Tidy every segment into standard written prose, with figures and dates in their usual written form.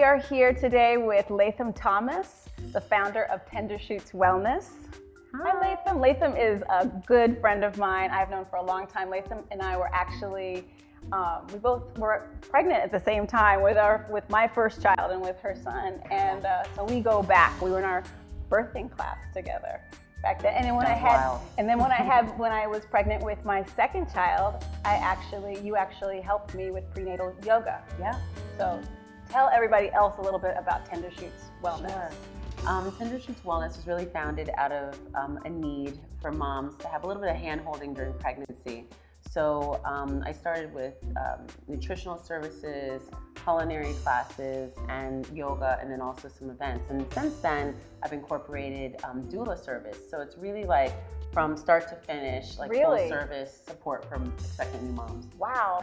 we are here today with Latham Thomas, the founder of Tender Shoots Wellness. Hi, Latham. Latham is a good friend of mine. I've known for a long time. Latham and I were actually, we both were pregnant at the same time with my first child and with her son. And so we go back. We were in our birthing class together back then. And then when when I was pregnant with my second child, you actually helped me with prenatal yoga. Yeah. So tell everybody else a little bit about Tender Shoots Wellness. Sure. Tender Shoots Wellness was really founded out of a need for moms to have a little bit of hand-holding during pregnancy. So I started with nutritional services, culinary classes, and yoga, and then also some events. And since then, I've incorporated doula service. So it's really like from start to finish, like full service support from expectant new moms. Wow.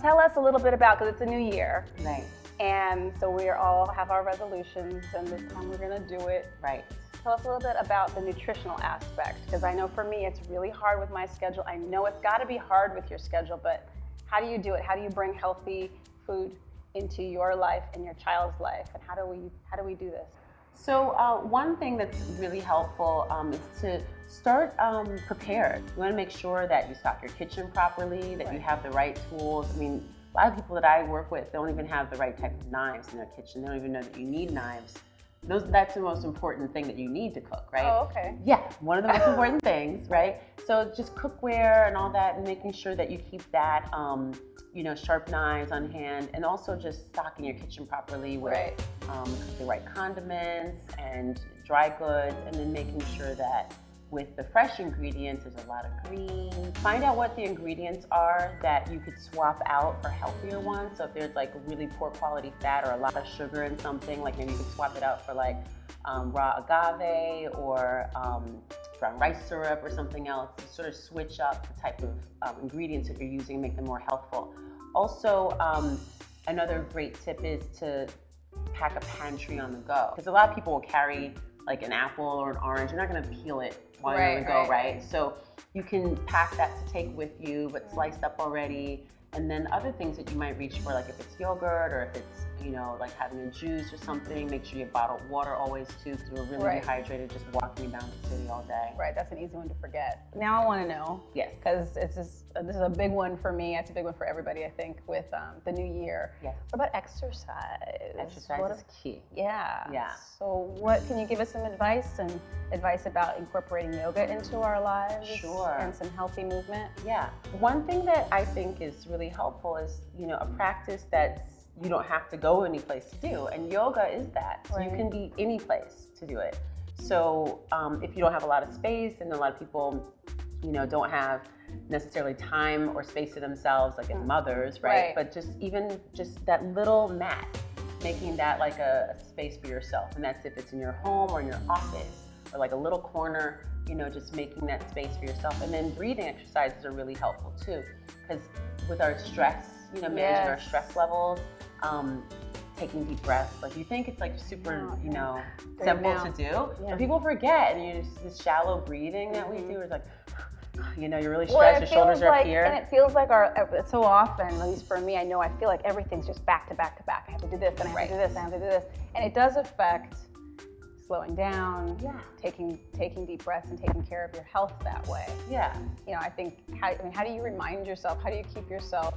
Tell us a little bit about, because it's a new year. Right. And so we all have our resolutions, and this time we're gonna do it. Right. Tell us a little bit about the nutritional aspect, because I know for me it's really hard with my schedule. I know it's gotta be hard with your schedule, but how do you do it? How do you bring healthy food into your life and your child's life? And how do we do this? So one thing that's really helpful is to start prepared. You wanna make sure that you stock your kitchen properly, that you have the right tools. I mean, a lot of people that I work with don't even have the right type of knives in their kitchen. They don't even know that you need knives. That's the most important thing that you need to cook, right? Oh, okay. Yeah, one of the most important things, right? So just cookware and all that, and making sure that you keep that, sharp knives on hand, and also just stocking your kitchen properly with the right condiments and dry goods, and then making sure that with the fresh ingredients, there's a lot of greens. Find out what the ingredients are that you could swap out for healthier ones. So if there's like really poor quality fat or a lot of sugar in something, like maybe you could swap it out for like raw agave or brown rice syrup or something else. Sort of switch up the type of ingredients that you're using, make them more healthful. Also, another great tip is to pack a pantry on the go. Because a lot of people will carry like an apple or an orange. You're not gonna peel it while you're on the go, right? So you can pack that to take with you, but sliced up already. And then other things that you might reach for, like if it's yogurt or if it's, like having a juice or something, make sure you have bottled water always too, because we're really dehydrated just walking down the city all day. Right, that's an easy one to forget. Now I want to know, because this is a big one for me. It's a big one for everybody, I think, with the new year. Yes. What about exercise? Exercise is key. Yeah. Yeah. So can you give us some advice about incorporating yoga into our lives? Sure. And some healthy movement? Yeah. One thing that I think is really helpful is, a practice that you don't have to go any place to do. And yoga is that. So you can be any place to do it. So if you don't have a lot of space, and a lot of people, don't have necessarily time or space to themselves, like as mothers, right? But just that little mat, making that like a space for yourself. And that's if it's in your home or in your office, or like a little corner, just making that space for yourself. And then breathing exercises are really helpful too, because with our stress, managing our stress levels, taking deep breaths. Like you think it's like super, simple to do, but people forget. And this shallow breathing that we do is like, you're really stressed, your shoulders are up here. And it feels like so often, at least for me, I know I feel like everything's just back to back to back. I have to do this, and I have to do this, and I have to do this. And it does affect slowing down, taking deep breaths and taking care of your health that way. Yeah. I think, how do you remind yourself? How do you keep yourself?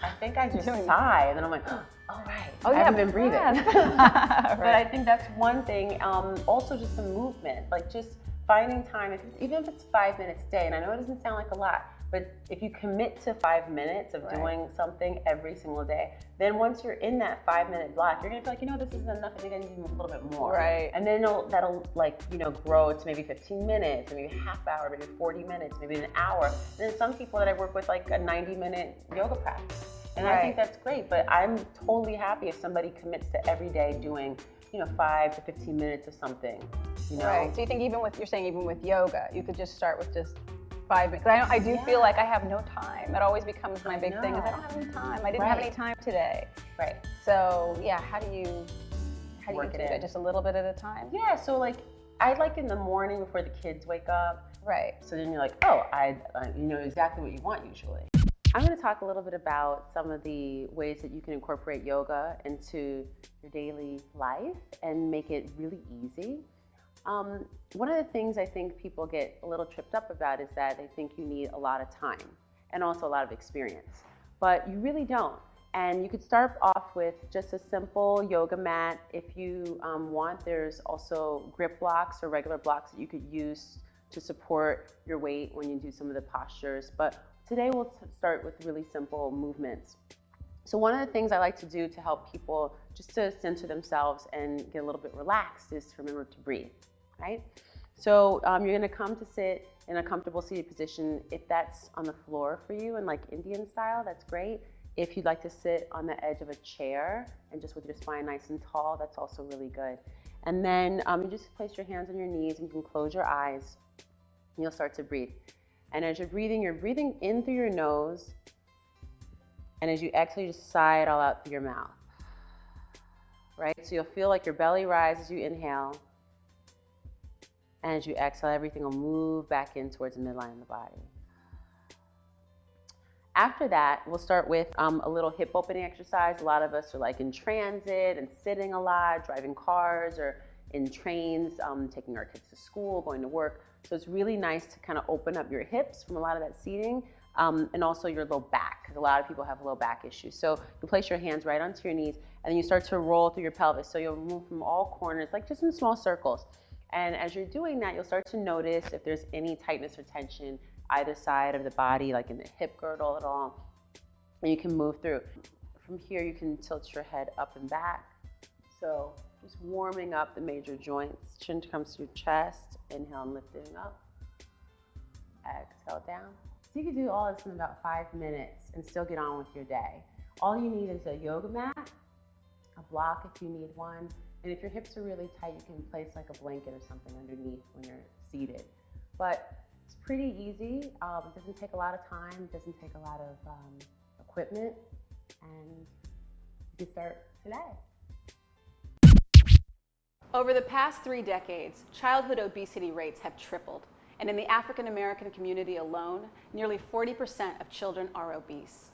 I think I just sigh, and then I'm like, oh, right. I haven't been breathing. But I think that's one thing. Also just the movement, like just finding time, even if it's 5 minutes a day, and I know it doesn't sound like a lot, but if you commit to 5 minutes of doing something every single day, then once you're in that 5-minute block, you're gonna be like, this isn't enough, and you're gonna need a little bit more. Right. And then that'll grow to maybe 15 minutes, maybe a half hour, maybe 40 minutes, maybe an hour. And then some people that I work with, like a 90-minute yoga practice. And I think that's great, but I'm totally happy if somebody commits to every day doing 5 to 15 minutes of something, Right, so you think even with yoga, you could just start with just 5 minutes. I do feel like I have no time. That always becomes my big thing, is I don't have any time. I didn't have any time today. Right. So how do you do it? Just a little bit at a time? Yeah, so like, I like in the morning before the kids wake up. Right. So then you're like, oh, you know exactly what you want usually. I'm going to talk a little bit about some of the ways that you can incorporate yoga into your daily life and make it really easy. One of the things I think people get a little tripped up about is that they think you need a lot of time and also a lot of experience, but you really don't. And you could start off with just a simple yoga mat. If you want, there's also grip blocks or regular blocks that you could use to support your weight when you do some of the postures. But today we'll start with really simple movements. So one of the things I like to do to help people just to center themselves and get a little bit relaxed is to remember to breathe, right? So you're gonna come to sit in a comfortable seated position. If that's on the floor for you and like Indian style, that's great. If you'd like to sit on the edge of a chair and just with your spine nice and tall, that's also really good. And then you just place your hands on your knees and you can close your eyes and you'll start to breathe. And as you're breathing in through your nose, and as you exhale, you just sigh it all out through your mouth, right? So you'll feel like your belly rises as you inhale, and as you exhale, everything will move back in towards the midline of the body. After that, we'll start with a little hip opening exercise. A lot of us are like in transit and sitting a lot, driving cars or in trains, taking our kids to school, going to work. So it's really nice to kind of open up your hips from a lot of that seating and also your low back, because a lot of people have low back issues. So you place your hands right onto your knees and then you start to roll through your pelvis. So you'll move from all corners, like just in small circles. And as you're doing that, you'll start to notice if there's any tightness or tension either side of the body, like in the hip girdle at all, and you can move through. From here, you can tilt your head up and back. So just warming up the major joints. Chin comes to your chest, inhale and lifting up. Exhale down. So you can do all this in about 5 minutes and still get on with your day. All you need is a yoga mat, a block if you need one, and if your hips are really tight, you can place like a blanket or something underneath when you're seated. But it's pretty easy. It doesn't take a lot of time. It doesn't take a lot of equipment. And you can start today. Over the past 3 decades, childhood obesity rates have tripled. And in the African American community alone, nearly 40% of children are obese.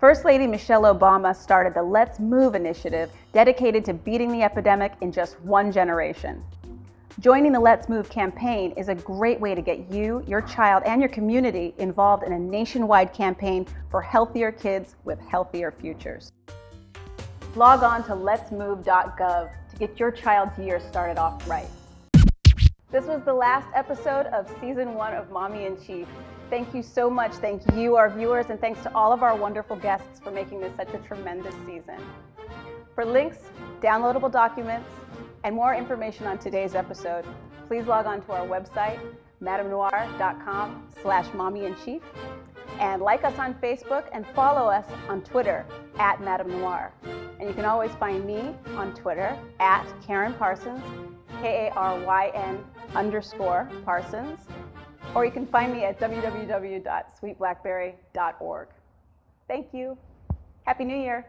First Lady Michelle Obama started the Let's Move initiative dedicated to beating the epidemic in just 1 generation. Joining the Let's Move campaign is a great way to get you, your child, and your community involved in a nationwide campaign for healthier kids with healthier futures. Log on to letsmove.gov to get your child's year started off right. This was the last episode of Season 1 of Mommy in Chief. Thank you so much. Thank you, our viewers, and thanks to all of our wonderful guests for making this such a tremendous season. For links, downloadable documents, and more information on today's episode, please log on to our website, madamenoir.com/mommyinchief, and like us on Facebook and follow us on Twitter @MadamNoir. And you can always find me on Twitter @Karen Parsons, KARYN_Parsons, or you can find me at www.sweetblackberry.org. Thank you. Happy New Year.